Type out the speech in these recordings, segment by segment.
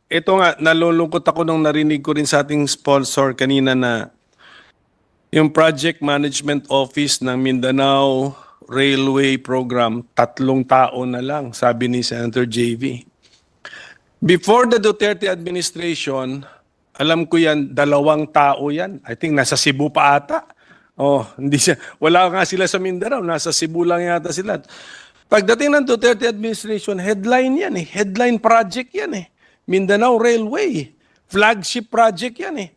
ito nga, nalulungkot ako nung narinig ko rin sa ating sponsor kanina na yung Project Management Office ng Mindanao Railway Program, 3 tao na lang, sabi ni Senator JV. Before the Duterte administration, alam ko yan, 2 tao yan. I think nasa Cebu pa ata. Oh, hindi siya, wala nga sila sa Mindanao, nasa Cebu lang yata sila. Pagdating ng Duterte administration, headline yan eh. Headline project yan eh. Mindanao Railway. Flagship project yan eh.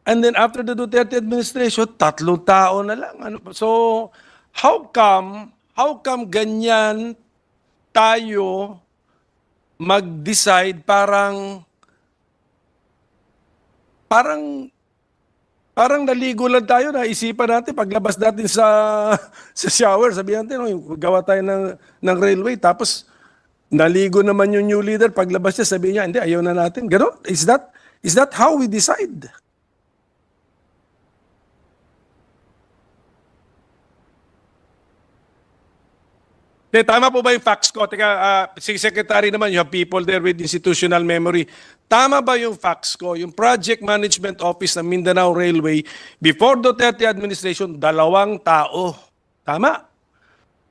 And then after the Duterte administration, 3 tao na lang. So, how come ganyan tayo mag-decide parang naligo lang tayo, naisipan natin paglabas natin sa shower, sabihan natin, oh, gawa tayo ng railway, tapos naligo naman yung new leader, paglabas niya, sabihin niya, hindi, ayaw na natin. Ganon? Is that how we decide? Tama po ba yung facts ko? Teka, si Secretary naman, you have people there with institutional memory. Tama ba yung facts ko? Yung Project Management Office ng Mindanao Railway, before Duterte administration, 2 tao. Tama?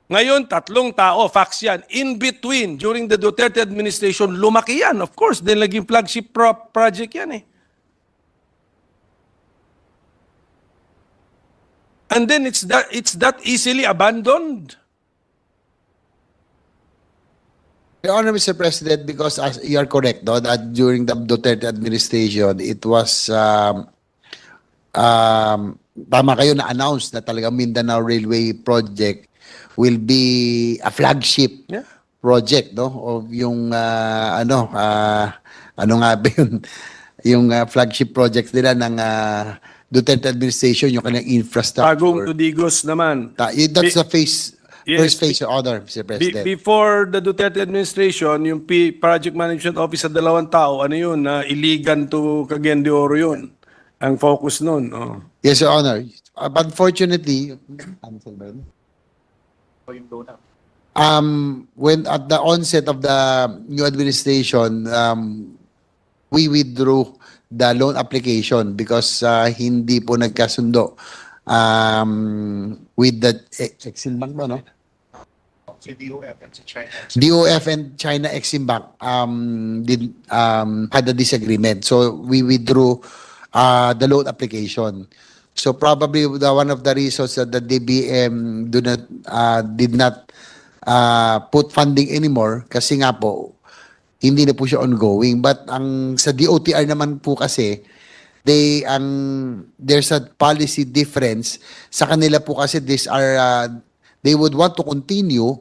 Ngayon, 3 tao. Facts yan. In between, during the Duterte administration, lumaki yan. Of course, then naging flagship project yan eh. And then it's that easily abandoned. Your Honor, Mr. President, because as you are correct, no, that during the Duterte administration, it was, tama kayo na-announce na talaga Mindanao Railway Project will be a flagship project, no, of yung, ano nga ba yun, yung flagship project nila ng Duterte administration, yung kanyang infrastructure. Bagong Tudigos naman. That's the phase. Yes. First phase, Your Honor, Mr. President. Before the Duterte administration, yung Project Management Office sa 2 tao, ano yun, iligan to Cagayan de Oro yun. Ang focus nun. Oh. Yes, Your Honor. But unfortunately, when at the onset of the new administration, we withdrew the loan application because hindi po nagkasundo with the Exim Bank ba, no? DOF and China Exim Bank had a disagreement. So we withdrew the loan application. So probably one of the reasons that the DBM did not put funding anymore kasi nga po hindi na po siya ongoing. But ang sa DOTR naman po kasi there's a policy difference sa kanila po kasi they would want to continue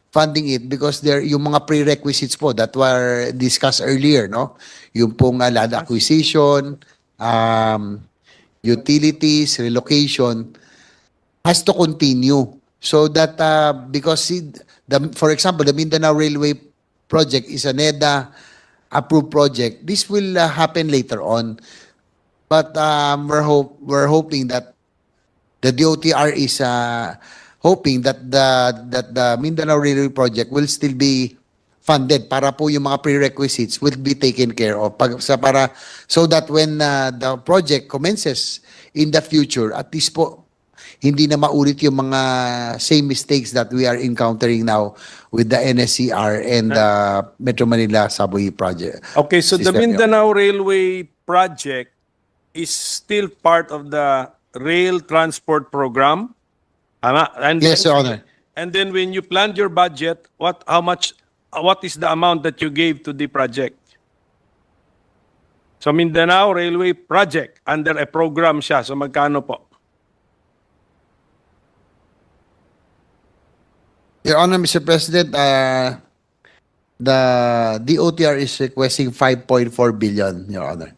funding it because yung mga prerequisites po that were discussed earlier, no, yung pong land acquisition, utilities, relocation has to continue so that because for example the Mindanao Railway project is a NEDA approved project, this will happen later on. But we're hoping that the DOTR is hoping that the Mindanao Railway project will still be funded para po yung mga prerequisites will be taken care of so that when the project commences in the future, at least po hindi na maulit yung mga same mistakes that we are encountering now with the NSCR and the Metro Manila Subway project. Okay, so the Mindanao Railway project is still part of the rail transport program. And yes, Your Honor. And then when you planned your budget, what is the amount that you gave to the project? So Mindanao Railway project under a program siya. So magkano po? Your Honor, Mr. President, the DOTR is requesting 5.4 billion, Your Honor.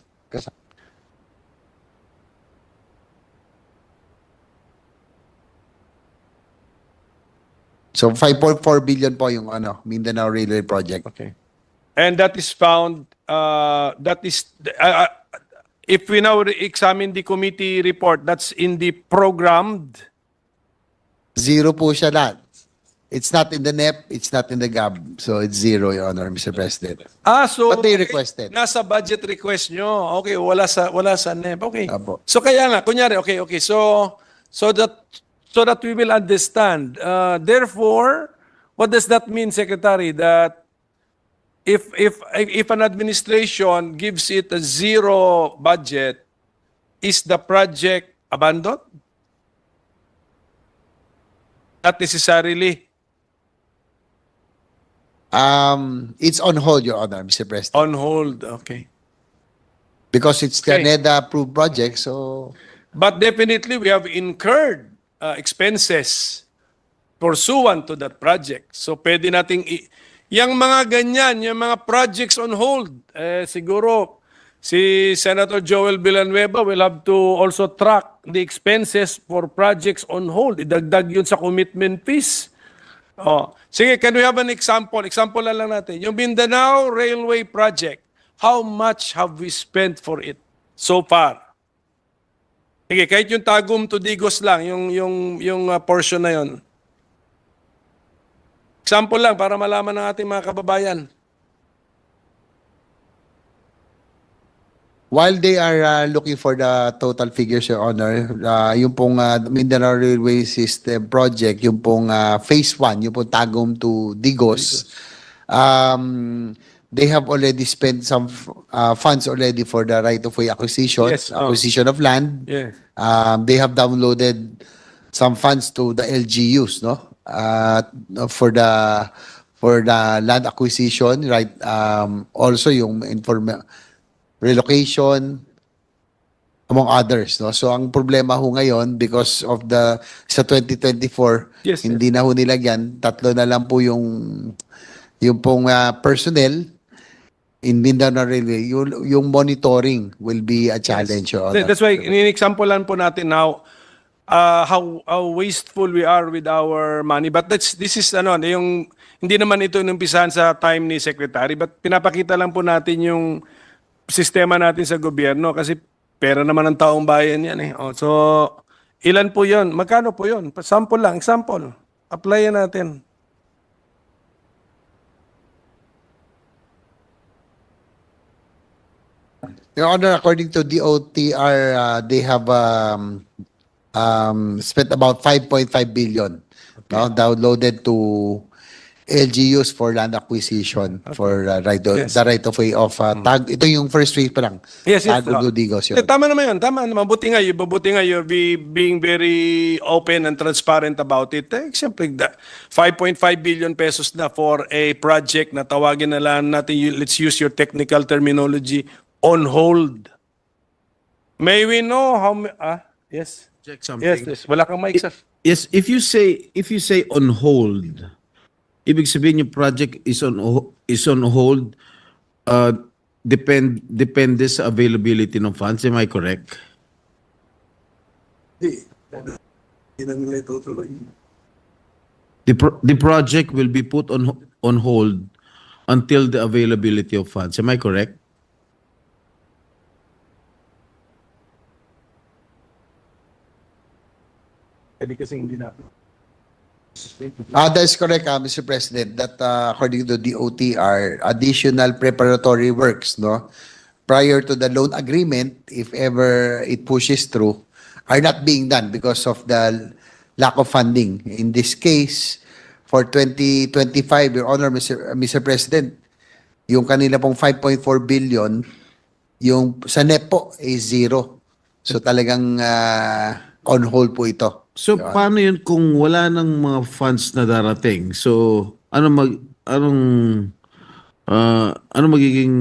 So 5.4 billion po yung Mindanao Railway project. Okay. And that is found if we now examine the committee report, that's in the programmed. Zero po siya lahat. It's not in the NEP, it's not in the GAB. So it's zero, Your Honor, Mr. President. So But they okay, requested. nasa budget request nyo. Okay, wala sa NEP. Okay. Apo. So kaya nga, kunyari, okay. So that we will understand. Therefore, what does that mean, Secretary? That if an administration gives it a zero budget, is the project abandoned? Not necessarily. It's on hold, Your Honor, Mr. President. On hold. Okay. Because it's the Okay. NEDA approved project, so But definitely, we have incurred expenses pursuant to that project. So pwede nating yung mga ganyan, yung mga projects on hold, siguro si Senator Joel Villanueva will have to also track the expenses for projects on hold. Idagdag yun sa commitment fees. Oh, sige, can we have an example? Example na lang natin. Yung Mindanao Railway Project, how much have we spent for it so far? Sige, kahit yung Tagum to Digos lang, yung portion na yon. Example lang para malaman ng ating mga kababayan. while they are looking for the total figures, Your Honor, yung pong Mindanao Railway System Project, yung pong Phase 1, yung pong Tagum to Digos, they have already spent some funds already for the right-of-way acquisition, Yes, acquisition of land. Yes. They have downloaded some funds to the LGUs, no? For the land acquisition, right? Also yung relocation, among others, no? So ang problema ho ngayon because of sa 2024, Yes, hindi na ho nilagyan, tatlo na lang po yung pong personnel in Mindanao Railway, yung monitoring will be a challenge. Your Honor. That's why, in-example lang po natin now how wasteful we are with our money. But this is yung hindi naman ito inumpisahan sa time ni Secretary, but pinapakita lang po natin yung sistema natin sa gobyerno kasi pera naman ng taong bayan yan eh. Oh, so, ilan po yun? Magkano po yun? Sample lang, example. Applyan natin. Your Honor, according to DOTR, they have spent about 5.5 billion no, downloaded to LGUs for land acquisition for Yes. the right of way of Tag. Ito yung first week pa lang. Yes, yes. Tagum to Digos. Eh, tama naman yun. Tama naman. Mabuti nga you're being very open and transparent about it. Siyempre, 5.5 billion pesos na for a project na tawagin na lang natin, let's use your technical terminology, on hold. May we know how yes. Check something. Yes. Wala kang mic, sir. Yes, if you say on hold, ibig sabihin yung project is on hold, depende sa availability ng funds. Am I correct? The project will be put on hold until the availability of funds. Am I correct? That is correct, Mr. President, that according to DOTR, additional preparatory works, no, prior to the loan agreement, if ever it pushes through, are not being done because of the lack of funding. In this case, for 2025, Your Honor, Mr. President, yung kanila pong 5.4 billion, yung sa NEP po is zero. So talagang on hold po ito. So paano yun kung wala nang mga funds na darating? So anong magiging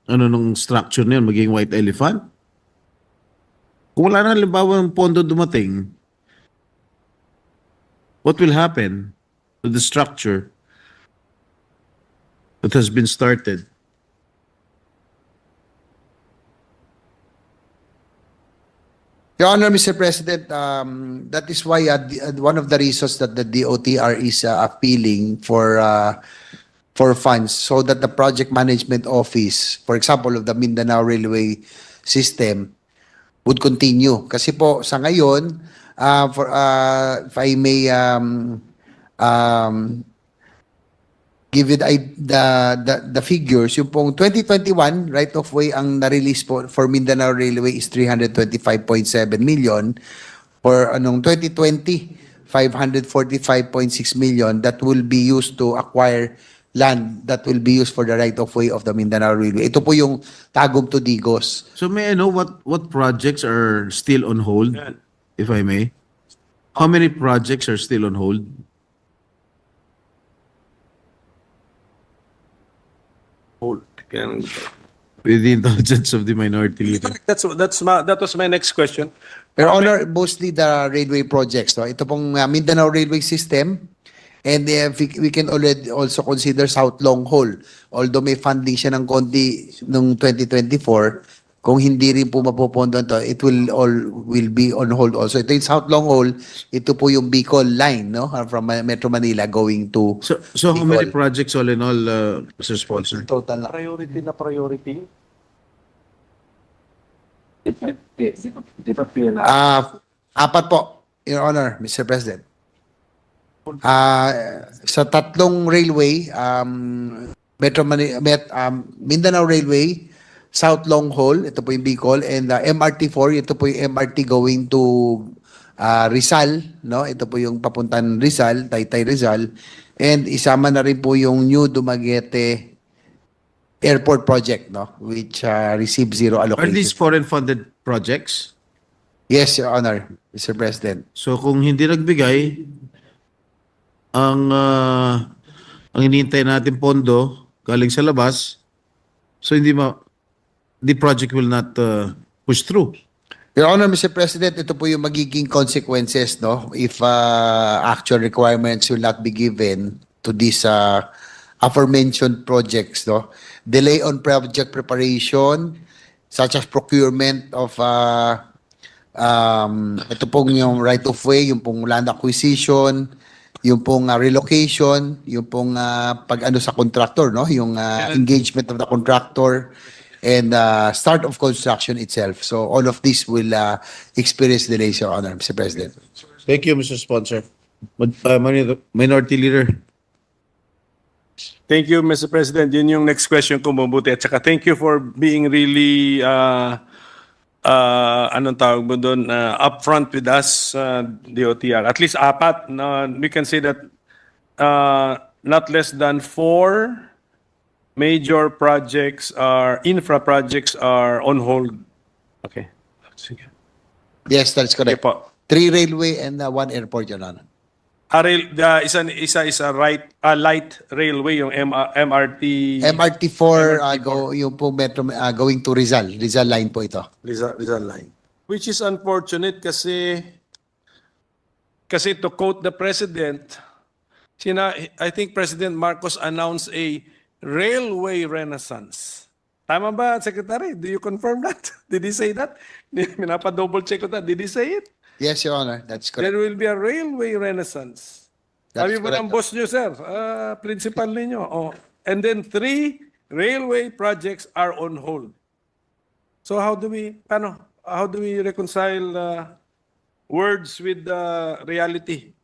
nung structure na yun? Magiging white elephant? Kung wala na halimbawa ng pondo dumating, what will happen to the structure that has been started? Your Honor, Mr. President, that is why one of the reasons that the DOTR is appealing for funds so that the project management office, for example, of the Mindanao Railway System, would continue. Kasi po sa ngayon, if I may give you the figures, yung pong 2021 right of way ang na-release po for Mindanao Railway is 325.7 million. For 2020, 545.6 million that will be used to acquire land that will be used for the right of way of the Mindanao Railway. Ito po yung Tagum to Digos. So may I know what projects are still on hold, if I may? How many projects are still on hold? With the indulgence of the minority leader. That was my next question. Your Honor, mostly the railway projects. No? Ito pong Mindanao Railway System, and we can already also consider South Long Haul. Although may funding siya ng konti noong 2024, kung hindi rin po mapupondo ito, it will be on hold also. Ito yung South Long Haul, ito po yung Bicol line, no? From Metro Manila going to So how many Bicol. projects all in all, Mr. Sponsor? Total na. Priority na priority. Apat po, Your Honor, Mr. President. Sa tatlong railway, Mindanao Railway, South Long Haul, ito po yung Bicol, and MRT4, ito po yung MRT going to Rizal, no? Ito po yung papuntan Rizal, Taytay Rizal, and isama na rin po yung New Dumaguete Airport Project, no? Which received zero Are allocation. these foreign funded projects? Yes, Your Honor, Mr. President. So kung hindi nagbigay, ang hinihintay natin pondo galing sa labas, so the project will not push through. Your Honor, Mr. President, ito po yung magiging consequences, no? If actual requirements will not be given to these aforementioned projects, no? Delay on project preparation, such as procurement of ito pong yung right of way, yung pong land acquisition, yung pong relocation, yung pong pag-ano sa contractor, no? Yung engagement of the contractor, and start of construction itself. So all of this will experience delays, Your Honor, Mr. President. Thank you, Mr. Sponsor. Minority Leader. Thank you, Mr. President. Yun yung next question ko, mabuti. At saka thank you for being really, anong tawag mo doon, upfront with us, DOTR. At least apat, we can say that not less than 4 major projects infra projects are on hold. Okay. Sige. Yes, that's Okay correct. po. 3 railway and 1 airport, Your Honor. Isa light railway, yung MRT. MRT4, yung po metro, going to Rizal. Rizal line po ito. Rizal line. Which is unfortunate kasi to quote the President, I think President Marcos announced a railway renaissance. Tama ba, Secretary? Do you confirm that? Did he say that? Minapa-double check ko that. Did he say it? Yes, Your Honor, that's correct. There will be a railway renaissance. That's Sabi ba correct. ng boss nyo, sir? Principal ninyo. Oh. And then 3 railway projects are on hold. So how do we reconcile words with reality?